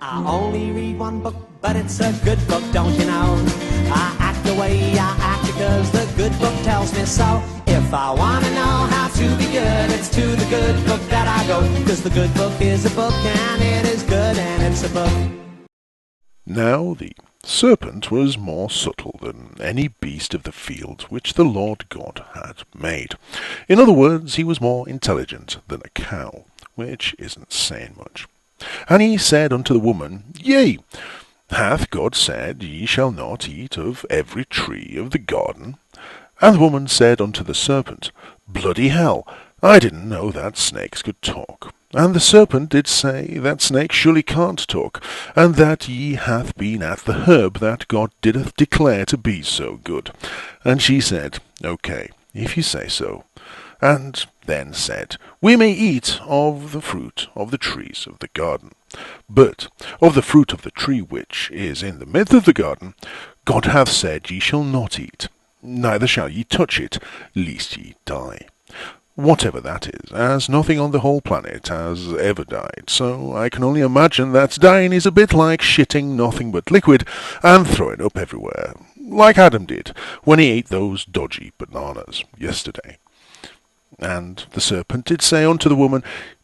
I only read one book, but it's a good book, don't you know? I act the way I act because the good book tells me so. If I want to know how to be good, it's to the good book that I go. Because the good book is a book, and it is good, and it's a book. Now the serpent was more subtle than any beast of the field which the Lord God had made. In other words, he was more intelligent than a cow, which isn't saying much. And he said unto the woman, Yea, hath God said, Ye shall not eat of every tree of the garden? And the woman said unto the serpent, Bloody hell, I didn't know that snakes could talk. And the serpent did say, That snake surely can't talk, and that ye hath been at the herb that God didth declare to be so good. And she said, Okay, if you say so. And then said, We may eat of the fruit of the trees of the garden. But of the fruit of the tree which is in the midst of the garden, God hath said, Ye shall not eat, neither shall ye touch it, lest ye die. Whatever that is, as nothing on the whole planet has ever died, so I can only imagine that dying is a bit like shitting nothing but liquid and throwing up everywhere, like Adam did when he ate those dodgy bananas yesterday. And the serpent did say unto the woman,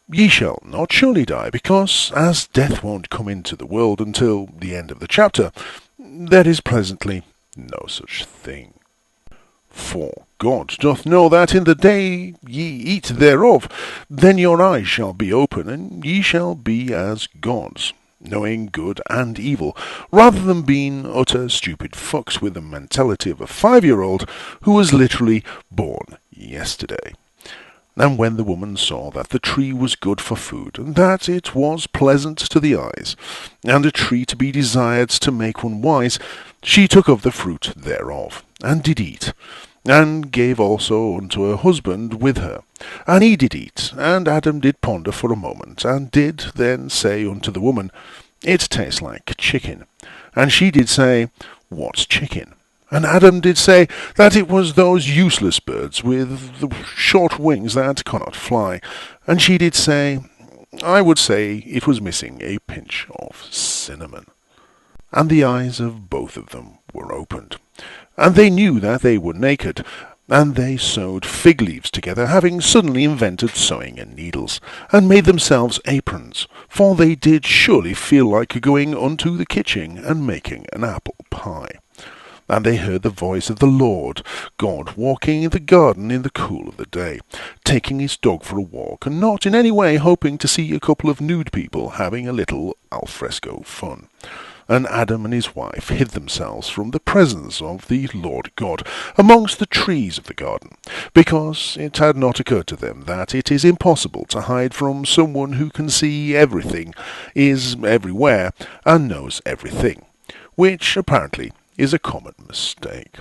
Ye shall not surely die, because as death won't come into the world until the end of the chapter, there is presently no such thing. For God doth know that in the day ye eat thereof, then your eyes shall be open, and ye shall be as gods, knowing good and evil, rather than being utter stupid fucks with the mentality of a 5-year-old who was literally born yesterday. And when the woman saw that the tree was good for food, and that it was pleasant to the eyes, and a tree to be desired to make one wise, she took of the fruit thereof, and did eat, and gave also unto her husband with her. And he did eat, and Adam did ponder for a moment, and did then say unto the woman, It tastes like chicken. And she did say, What's chicken? And Adam did say that it was those useless birds with the short wings that cannot fly. And she did say, I would say it was missing a pinch of cinnamon. And the eyes of both of them were opened, and they knew that they were naked, and they sewed fig leaves together, having suddenly invented sewing and needles, and made themselves aprons, for they did surely feel like going unto the kitchen and making an apple pie. And they heard the voice of the Lord God walking in the garden in the cool of the day, taking his dog for a walk, and not in any way hoping to see a couple of nude people having a little alfresco fun. And Adam and his wife hid themselves from the presence of the Lord God amongst the trees of the garden, because it had not occurred to them that it is impossible to hide from someone who can see everything, is everywhere, and knows everything, which apparently is a common mistake.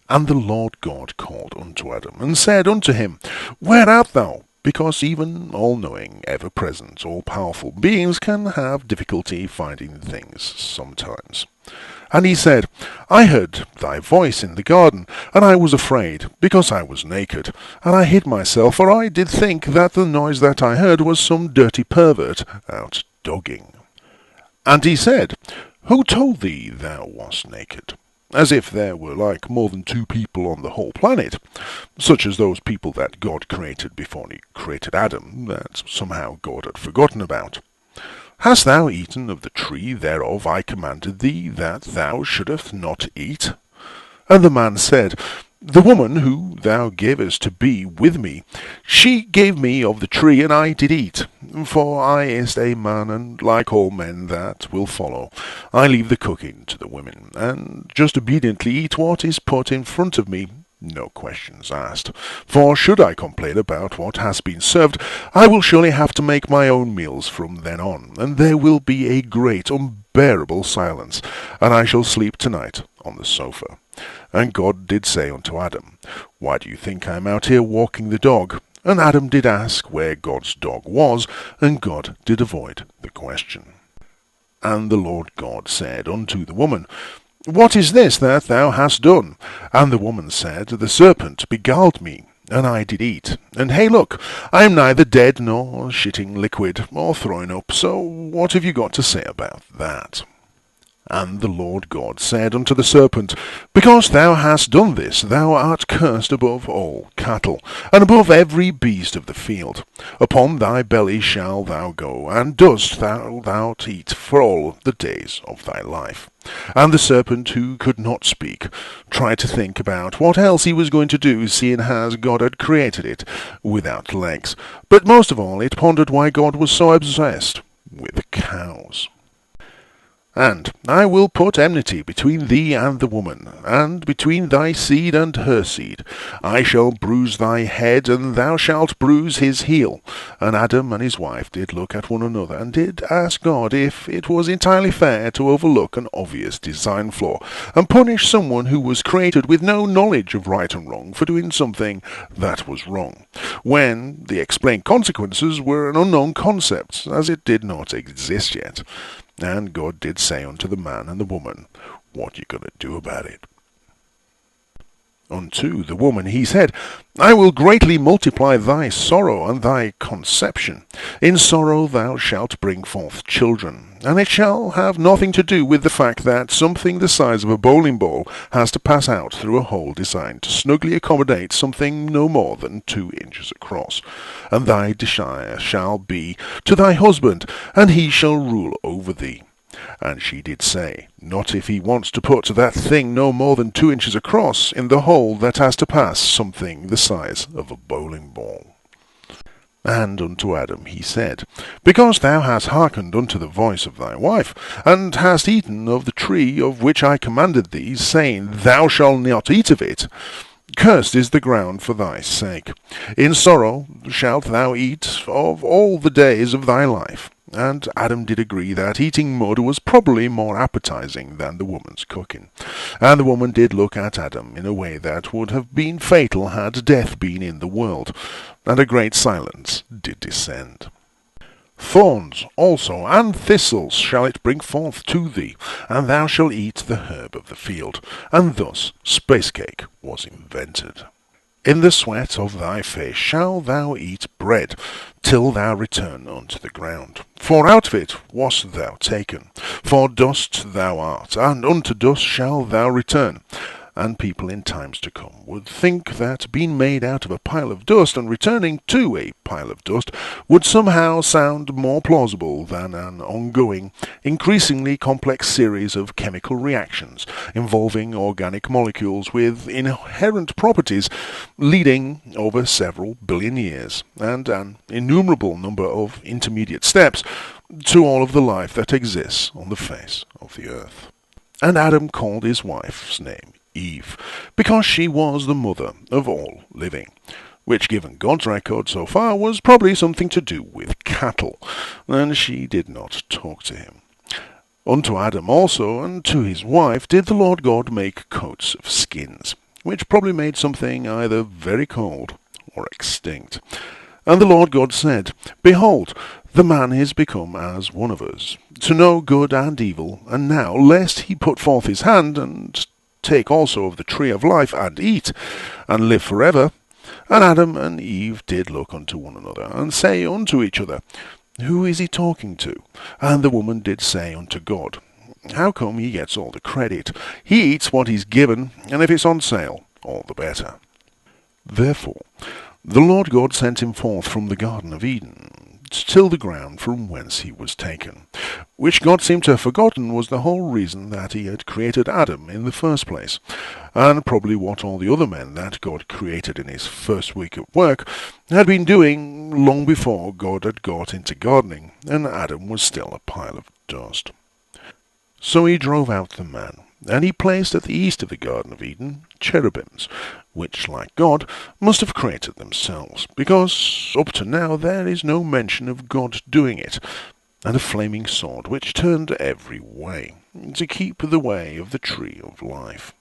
And the Lord God called unto Adam, and said unto him, Where art thou? Because even all-knowing, ever-present, all-powerful beings can have difficulty finding things sometimes. And he said, I heard thy voice in the garden, and I was afraid, because I was naked, and I hid myself, for I did think that the noise that I heard was some dirty pervert out dogging. And he said, Who told thee thou wast naked? As if there were like more than 2 people on the whole planet, such as those people that God created before he created Adam, that somehow God had forgotten about. Hast thou eaten of the tree thereof I commanded thee that thou shouldest not eat? And the man said, The woman who thou gavest to be with me, she gave me of the tree, and I did eat. For I is a man, and like all men that will follow, I leave the cooking to the women, and just obediently eat what is put in front of me, no questions asked. For should I complain about what has been served, I will surely have to make my own meals from then on, and there will be a great unbearable silence, and I shall sleep tonight on the sofa. And God did say unto Adam, Why do you think I am out here walking the dog? And Adam did ask where God's dog was, and God did avoid the question. And the Lord God said unto the woman, What is this that thou hast done? And the woman said, The serpent beguiled me, and I did eat. And hey, look, I am neither dead nor shitting liquid or throwing up, so what have you got to say about that? And the Lord God said unto the serpent, Because thou hast done this, thou art cursed above all cattle, and above every beast of the field. Upon thy belly shalt thou go, and dust thou eat for all the days of thy life. And the serpent, who could not speak, tried to think about what else he was going to do, seeing as God had created it without legs. But most of all, it pondered why God was so obsessed with cows. And I will put enmity between thee and the woman, and between thy seed and her seed. I shall bruise thy head, and thou shalt bruise his heel. And Adam and his wife did look at one another, and did ask God if it was entirely fair to overlook an obvious design flaw, and punish someone who was created with no knowledge of right and wrong for doing something that was wrong, when the explained consequences were an unknown concept, as it did not exist yet. And God did say unto the man and the woman, What you gonna do about it? Unto the woman he said, I will greatly multiply thy sorrow and thy conception. In sorrow thou shalt bring forth children, and it shall have nothing to do with the fact that something the size of a bowling ball has to pass out through a hole designed to snugly accommodate something no more than 2 inches across. And thy desire shall be to thy husband, and he shall rule over thee. And she did say, Not if he wants to put that thing no more than 2 inches across in the hole that has to pass something the size of a bowling ball. And unto Adam he said, Because thou hast hearkened unto the voice of thy wife, and hast eaten of the tree of which I commanded thee, saying, Thou shalt not eat of it, cursed is the ground for thy sake. In sorrow shalt thou eat of all the days of thy life. And Adam did agree that eating mud was probably more appetizing than the woman's cooking. And the woman did look at Adam in a way that would have been fatal had death been in the world, and a great silence did descend. Thorns also and thistles shall it bring forth to thee, and thou shalt eat the herb of the field. And thus space cake was invented. In the sweat of thy face shalt thou eat bread, till thou return unto the ground. For out of it wast thou taken. For dust thou art, and unto dust shalt thou return. And people in times to come would think that being made out of a pile of dust and returning to a pile of dust would somehow sound more plausible than an ongoing, increasingly complex series of chemical reactions involving organic molecules with inherent properties leading over several billion years, and an innumerable number of intermediate steps to all of the life that exists on the face of the earth. And Adam called his wife's name Eve, because she was the mother of all living, which, given God's record so far, was probably something to do with cattle, and she did not talk to him. Unto Adam also, and to his wife, did the Lord God make coats of skins, which probably made something either very cold or extinct. And the Lord God said, Behold, the man is become as one of us, to know good and evil, and now, lest he put forth his hand, and take also of the tree of life, and eat, and live forever. And Adam and Eve did look unto one another, and say unto each other, Who is he talking to? And the woman did say unto God, How come he gets all the credit? He eats what he's given, and if it's on sale, all the better. Therefore the Lord God sent him forth from the Garden of Eden, to till the ground from whence he was taken, which God seemed to have forgotten was the whole reason that he had created Adam in the first place, and probably what all the other men that God created in his first week of work had been doing long before God had got into gardening, and Adam was still a pile of dust. So he drove out the man, and he placed at the east of the Garden of Eden cherubims, which, like God, must have created themselves, because up to now there is no mention of God doing it, and a flaming sword which turned every way, to keep the way of the tree of life.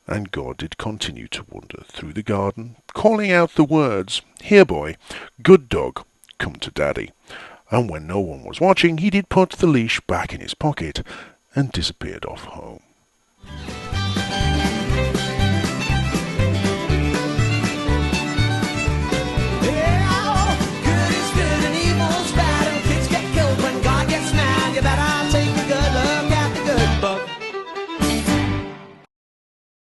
And God did continue to wander through the garden, calling out the words, Here, boy, good dog, come to daddy. And when no one was watching, he did put the leash back in his pocket, and disappeared off home. book.